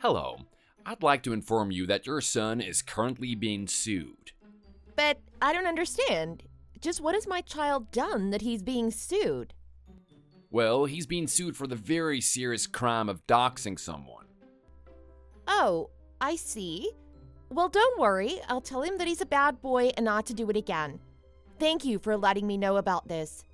Hello. I'd like to inform you that your son is currently being sued. But I don't understand. Just what has my child done that he's being sued? Well, he's being sued for the very serious crime of doxing someone. Oh, I see. Well, don't worry. I'll tell him that he's a bad boy and not to do it again. Thank you for letting me know about this.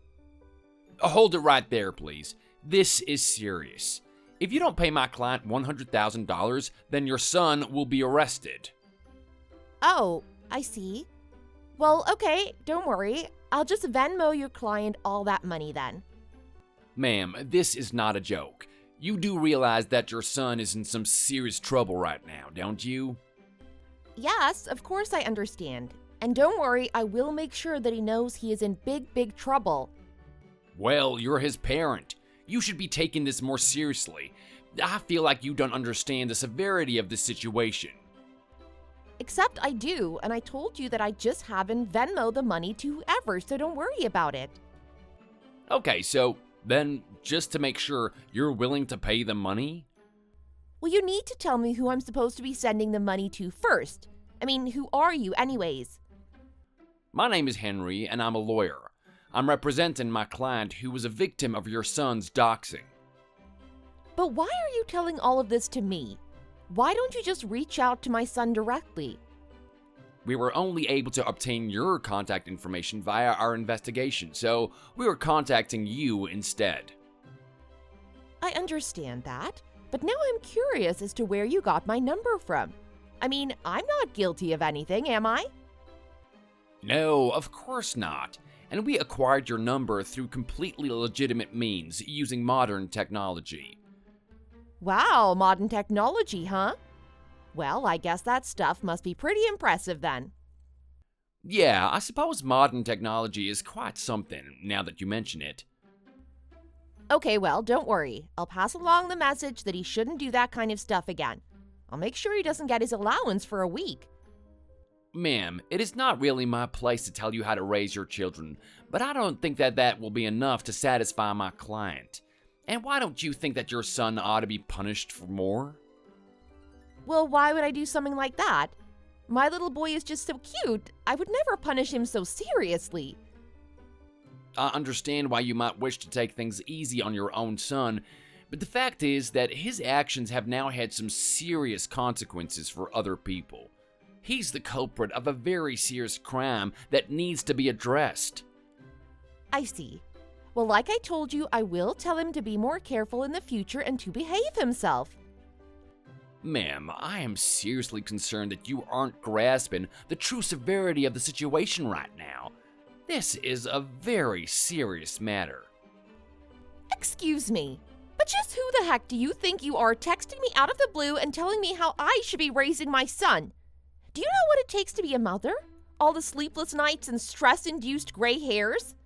Hold it right there, please. This is serious. If you don't pay my client $100,000, then your son will be arrested. Oh, I see. Well, okay, don't worry. I'll just Venmo your client all that money then. Ma'am, this is not a joke. You do realize that your son is in some serious trouble right now, don't you? Yes, of course I understand. And don't worry, I will make sure that he knows he is in big trouble. Well, you're his parent. You should be taking this more seriously. I feel like you don't understand the severity of this situation. Except I do, and I told you that I just haven't Venmo the money to whoever, so don't worry about it. Okay, so then, just to make sure, you're willing to pay the money? Well, you need to tell me who I'm supposed to be sending the money to first. I mean, who are you anyways? My name is Henry, and I'm a lawyer. I'm representing my client who was a victim of your son's doxing. But why are you telling all of this to me? Why don't you just reach out to my son directly? We were only able to obtain your contact information via our investigation, so we were contacting you instead. I understand that, but now I'm curious as to where you got my number from. I mean, I'm not guilty of anything, am I? No, of course not. And we acquired your number through completely legitimate means using modern technology. Wow, modern technology, huh? Well, I guess that stuff must be pretty impressive then. Yeah, I suppose modern technology is quite something, now that you mention it. Okay, well, don't worry. I'll pass along the message that he shouldn't do that kind of stuff again. I'll make sure he doesn't get his allowance for a week. Ma'am, it is not really my place to tell you how to raise your children, but I don't think that will be enough to satisfy my client. And why don't you think that your son ought to be punished for more? Well, why would I do something like that? My little boy is just so cute. I would never punish him so seriously. I understand why you might wish to take things easy on your own son, but the fact is that his actions have now had some serious consequences for other people. He's the culprit of a very serious crime that needs to be addressed. I see. Well, like I told you, I will tell him to be more careful in the future and to behave himself. Ma'am, I am seriously concerned that you aren't grasping the true severity of the situation right now. This is a very serious matter. Excuse me, but just who the heck do you think you are texting me out of the blue and telling me how I should be raising my son? Do you know what it takes to be a mother? All the sleepless nights and stress-induced gray hairs?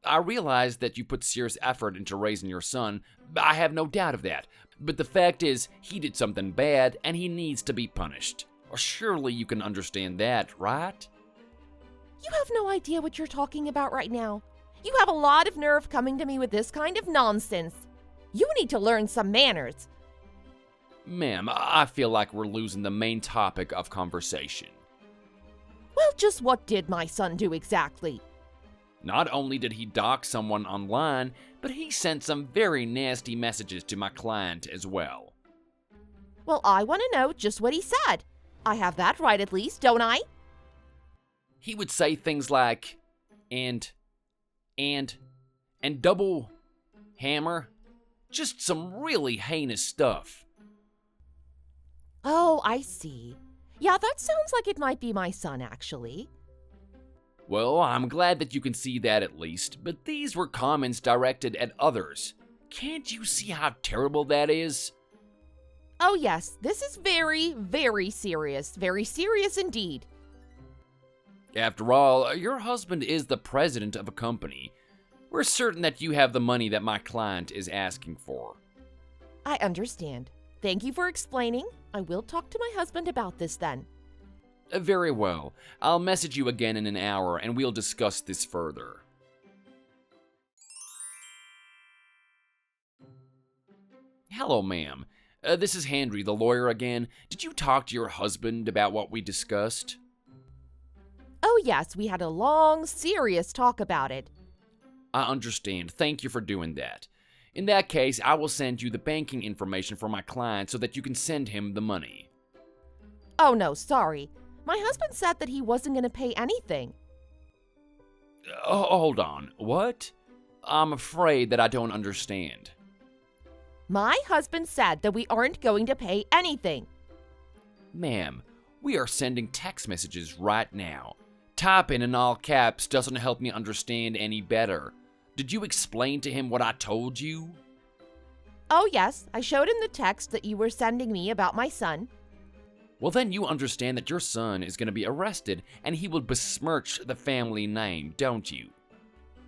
I realize that you put serious effort into raising your son. I have no doubt of that. But the fact is, he did something bad and he needs to be punished. Or surely you can understand that, right? You have no idea what you're talking about right now. You have a lot of nerve coming to me with this kind of nonsense. You need to learn some manners. Ma'am, I feel like we're losing the main topic of conversation. Well, just what did my son do exactly? Not only did he dox someone online, but he sent some very nasty messages to my client as well. Well, I want to know just what he said. I have that right at least, don't I? He would say things like, and double hammer. Just some really heinous stuff. Oh, I see. Yeah, that sounds like it might be my son, actually. Well, I'm glad that you can see that at least, but these were comments directed at others. Can't you see how terrible that is? Oh yes, this is very serious. Very serious indeed. After all, your husband is the president of a company. We're certain that you have the money that my client is asking for. I understand. Thank you for explaining. I will talk to my husband about this then. Very well. I'll message you again in an hour and we'll discuss this further. Hello, ma'am. This is Henry, the lawyer again. Did you talk to your husband about what we discussed? Oh, yes, we had a long, serious talk about it. I understand. Thank you for doing that. In that case, I will send you the banking information for my client so that you can send him the money. Oh, no, sorry. My husband said that he wasn't going to pay anything. Hold on. What? I'm afraid that I don't understand. My husband said that we aren't going to pay anything. Ma'am, we are sending text messages right now. Typing in all caps doesn't help me understand any better. Did you explain to him what I told you? Oh, yes, I showed him the text that you were sending me about my son. Well, then you understand that your son is going to be arrested and he will besmirch the family name, don't you?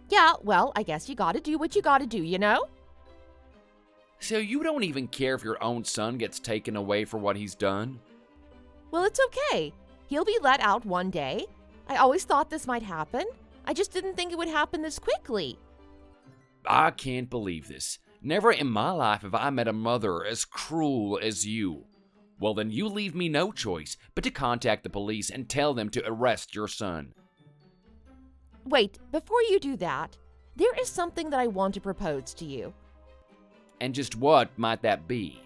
Yeah, well, I guess you gotta do what you gotta do, you know? So you don't even care if your own son gets taken away for what he's done? Well, it's okay. He'll be let out one day. I always thought this might happen. I just didn't think it would happen this quickly. I can't believe this. Never in my life have I met a mother as cruel as you. Well, then you leave me no choice but to contact the police and tell them to arrest your son. Wait, before you do that, there is something that I want to propose to you. And just what might that be?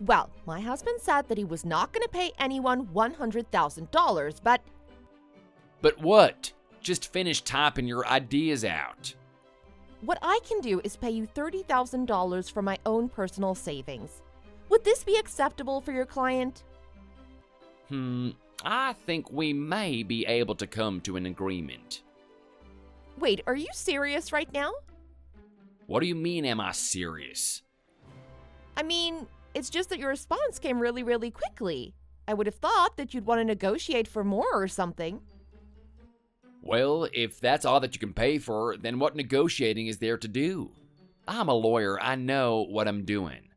Well, my husband said that he was not going to pay anyone $100,000, but... But what? Just finish typing your ideas out. What I can do is pay you $30,000 from my own personal savings. Would this be acceptable for your client? I think we may be able to come to an agreement. Wait, are you serious right now? What do you mean, am I serious? I mean, it's just that your response came really, really quickly. I would have thought that you'd want to negotiate for more or something. Well, if that's all that you can pay for, then what negotiating is there to do? I'm a lawyer. I know what I'm doing.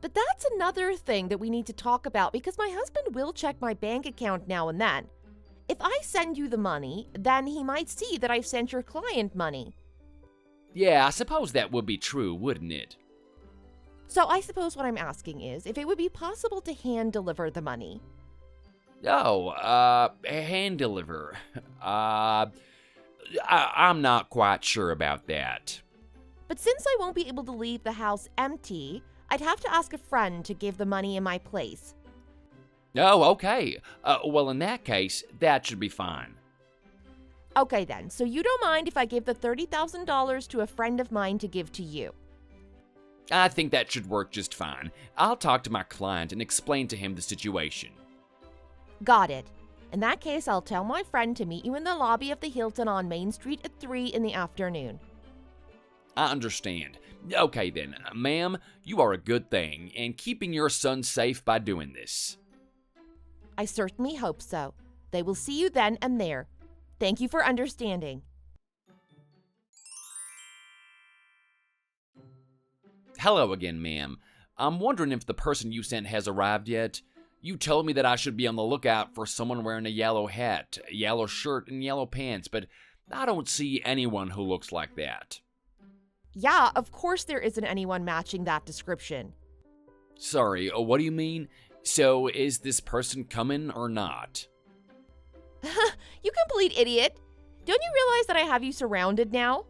But that's another thing that we need to talk about because my husband will check my bank account now and then. If I send you the money, then he might see that I've sent your client money. Yeah, I suppose that would be true, wouldn't it? So I suppose what I'm asking is if it would be possible to hand deliver the money. Oh, hand deliver. I'm not quite sure about that. But since I won't be able to leave the house empty, I'd have to ask a friend to give the money in my place. Oh, okay. Well, in that case, that should be fine. Okay then, so you don't mind if I give the $30,000 to a friend of mine to give to you? I think that should work just fine. I'll talk to my client and explain to him the situation. Got it. In that case, I'll tell my friend to meet you in the lobby of the Hilton on Main Street at 3 in the afternoon. I understand. Okay then, ma'am, you are a good thing, and keeping your son safe by doing this. I certainly hope so. They will see you then and there. Thank you for understanding. Hello again, ma'am. I'm wondering if the person you sent has arrived yet. You told me that I should be on the lookout for someone wearing a yellow hat, a yellow shirt, and yellow pants, but I don't see anyone who looks like that. Yeah, of course there isn't anyone matching that description. Sorry, what do you mean? So, is this person coming or not? You complete idiot. Don't you realize that I have you surrounded now?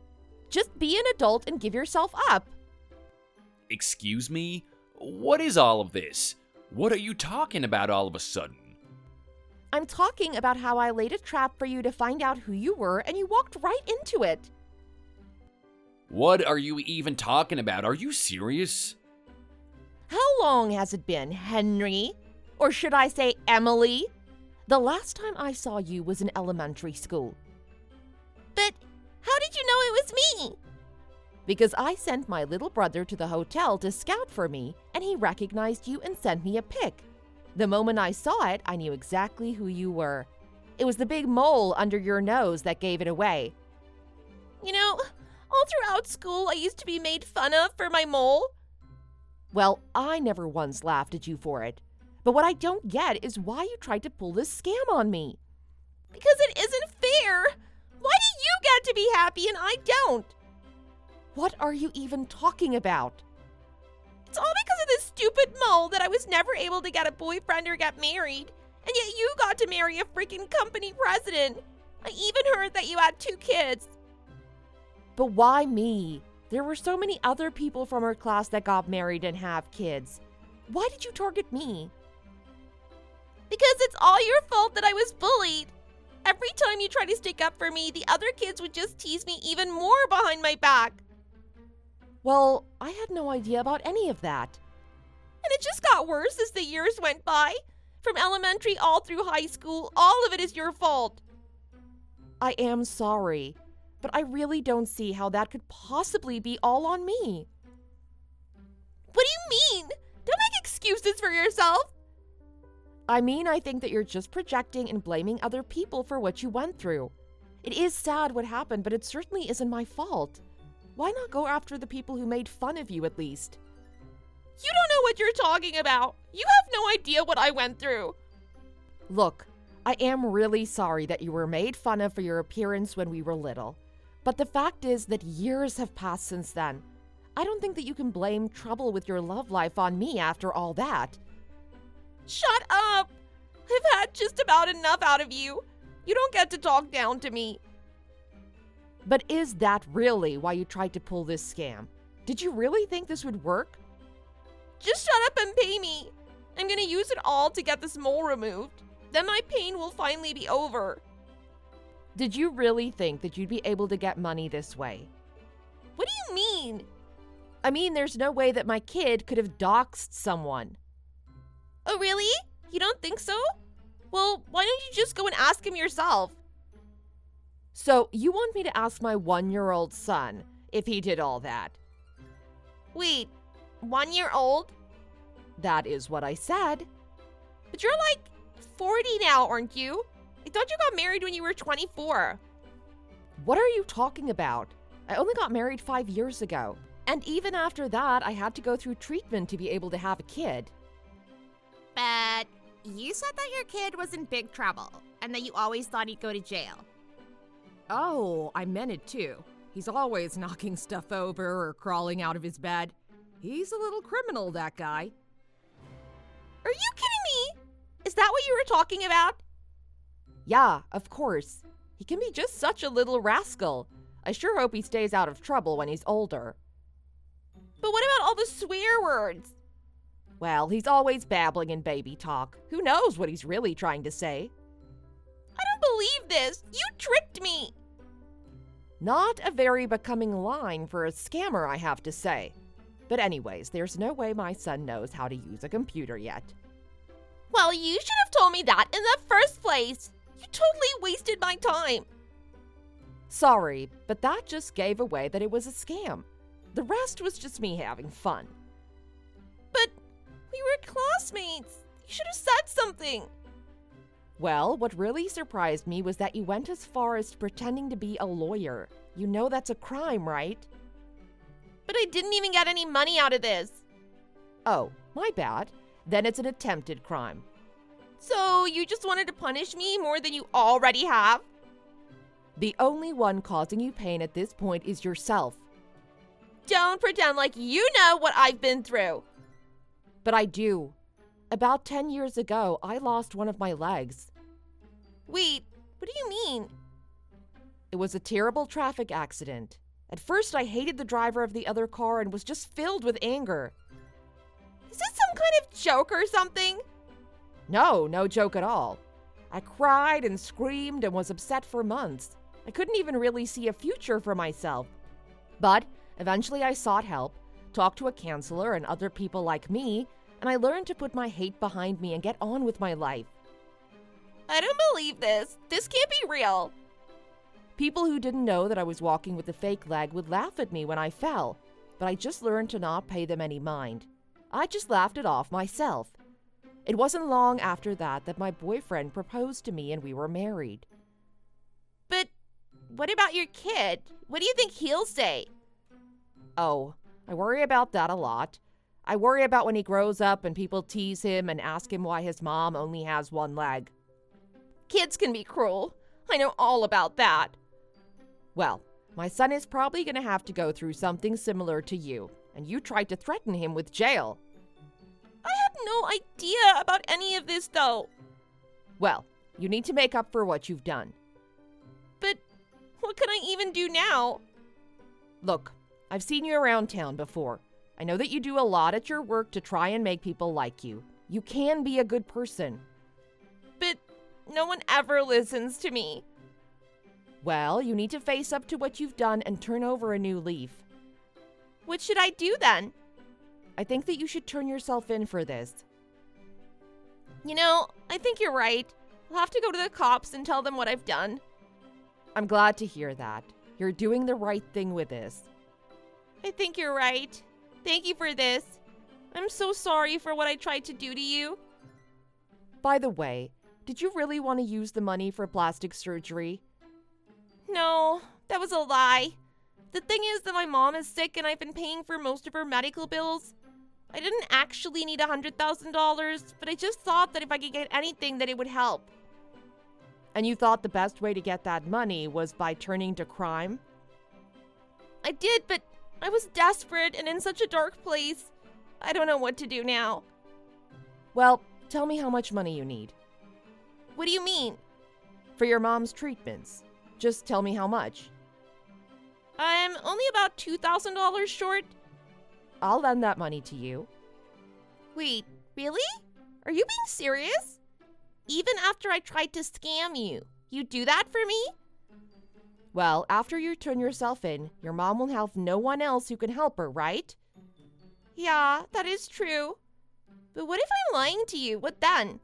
Just be an adult and give yourself up. Excuse me? What is all of this? What are you talking about all of a sudden? I'm talking about how I laid a trap for you to find out who you were and you walked right into it. What are you even talking about? Are you serious? How long has it been, Henry? Or should I say Emily? The last time I saw you was in elementary school. But how did you know it was me? Because I sent my little brother to the hotel to scout for me, and he recognized you and sent me a pic. The moment I saw it, I knew exactly who you were. It was the big mole under your nose that gave it away. You know, all throughout school, I used to be made fun of for my mole. Well, I never once laughed at you for it. But what I don't get is why you tried to pull this scam on me. Because it isn't fair. Why do you get to be happy and I don't? What are you even talking about? It's all because of this stupid mole that I was never able to get a boyfriend or get married. And yet you got to marry a freaking company president. I even heard that you had 2 kids. But why me? There were so many other people from our class that got married and have kids. Why did you target me? Because it's all your fault that I was bullied. Every time you try to stick up for me, the other kids would just tease me even more behind my back. Well, I had no idea about any of that. And it just got worse as the years went by. From elementary all through high school, all of it is your fault. I am sorry, but I really don't see how that could possibly be all on me. What do you mean? Don't make excuses for yourself. I mean, I think that you're just projecting and blaming other people for what you went through. It is sad what happened, but it certainly isn't my fault. Why not go after the people who made fun of you at least? You don't know what you're talking about. You have no idea what I went through. Look, I am really sorry that you were made fun of for your appearance when we were little. But the fact is that years have passed since then. I don't think that you can blame trouble with your love life on me after all that. Shut up! I've had just about enough out of you. You don't get to talk down to me. But is that really why you tried to pull this scam? Did you really think this would work? Just shut up and pay me. I'm gonna use it all to get this mole removed. Then my pain will finally be over. Did you really think that you'd be able to get money this way? What do you mean? I mean, there's no way that my kid could have doxed someone. Oh, really? You don't think so? Well, why don't you just go and ask him yourself? So, you want me to ask my 1-year-old son if he did all that? Wait, 1-year-old? That is what I said. But you're like 40 now, aren't you? I thought you got married when you were 24. What are you talking about? I only got married 5 years ago. And even after that, I had to go through treatment to be able to have a kid. But you said that your kid was in big trouble and that you always thought he'd go to jail. Oh, I meant it too. He's always knocking stuff over or crawling out of his bed. He's a little criminal, that guy. Are you kidding me? Is that what you were talking about? Yeah, of course. He can be just such a little rascal. I sure hope he stays out of trouble when he's older. But what about all the swear words? Well, he's always babbling in baby talk. Who knows what he's really trying to say? I don't believe this. You tricked me. Not a very becoming line for a scammer, I have to say. But anyways, there's no way my son knows how to use a computer yet. Well, you should have told me that in the first place. You totally wasted my time. Sorry, but that just gave away that it was a scam. The rest was just me having fun. But we were classmates. You should have said something. Well, what really surprised me was that you went as far as pretending to be a lawyer. You know that's a crime, right? But I didn't even get any money out of this. Oh, my bad. Then it's an attempted crime. So you just wanted to punish me more than you already have? The only one causing you pain at this point is yourself. Don't pretend like you know what I've been through. But I do. About 10 years ago, I lost one of my legs. Wait, what do you mean? It was a terrible traffic accident. At first, I hated the driver of the other car and was just filled with anger. Is this some kind of joke or something? No, no joke at all. I cried and screamed and was upset for months. I couldn't even really see a future for myself. But eventually I sought help, talked to a counselor and other people like me, and I learned to put my hate behind me and get on with my life. I don't believe this. This can't be real. People who didn't know that I was walking with a fake leg would laugh at me when I fell, but I just learned to not pay them any mind. I just laughed it off myself. It wasn't long after that my boyfriend proposed to me and we were married. But what about your kid? What do you think he'll say? Oh, I worry about that a lot. I worry about when he grows up and people tease him and ask him why his mom only has one leg. Kids can be cruel. I know all about that. Well, my son is probably going to have to go through something similar to you, and you tried to threaten him with jail. I had no idea about any of this, though. Well, you need to make up for what you've done. But what can I even do now? Look, I've seen you around town before. I know that you do a lot at your work to try and make people like you. You can be a good person. But no one ever listens to me. Well, you need to face up to what you've done and turn over a new leaf. What should I do then? I think that you should turn yourself in for this. You know, I think you're right. I'll have to go to the cops and tell them what I've done. I'm glad to hear that. You're doing the right thing with this. I think you're right. Thank you for this. I'm so sorry for what I tried to do to you. By the way, did you really want to use the money for plastic surgery? No, that was a lie. The thing is that my mom is sick and I've been paying for most of her medical bills. I didn't actually need $100,000, but I just thought that if I could get anything that it would help. And you thought the best way to get that money was by turning to crime? I did, but I was desperate and in such a dark place. I don't know what to do now. Well, tell me how much money you need. What do you mean? For your mom's treatments. Just tell me how much. I'm only about $2,000 short. I'll lend that money to you. Wait, really? Are you being serious? Even after I tried to scam you, you do that for me? Well, after you turn yourself in, your mom will have no one else who can help her, right? Yeah, that is true. But what if I'm lying to you? What then?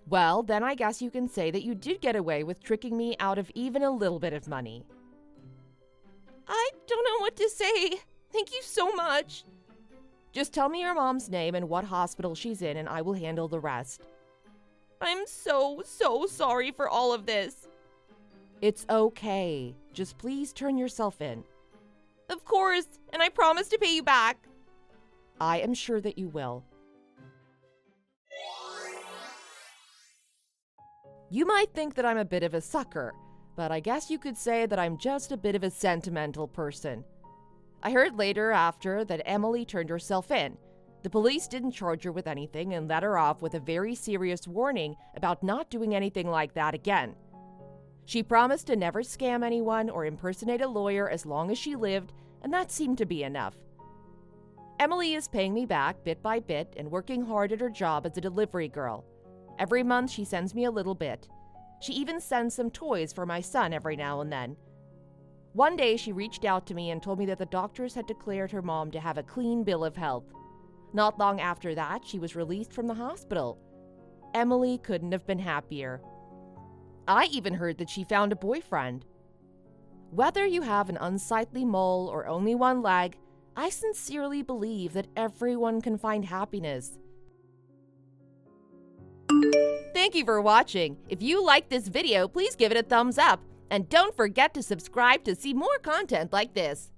Well, then I guess you can say that you did get away with tricking me out of even a little bit of money. I don't know what to say. Thank you so much. Just tell me your mom's name and what hospital she's in, and I will handle the rest. I'm so sorry for all of this. It's okay. Just please turn yourself in. Of course, and I promise to pay you back. I am sure that you will. You might think that I'm a bit of a sucker, but I guess you could say that I'm just a bit of a sentimental person. I heard later after that Emily turned herself in. The police didn't charge her with anything and let her off with a very serious warning about not doing anything like that again. She promised to never scam anyone or impersonate a lawyer as long as she lived, and that seemed to be enough. Emily is paying me back bit by bit and working hard at her job as a delivery girl. Every month she sends me a little bit. She even sends some toys for my son every now and then. One day she reached out to me and told me that the doctors had declared her mom to have a clean bill of health. Not long after that, she was released from the hospital. Emily couldn't have been happier. I even heard that she found a boyfriend. Whether you have an unsightly mole or only one leg, I sincerely believe that everyone can find happiness. Thank you for watching. If you liked this video, please give it a thumbs up. And don't forget to subscribe to see more content like this.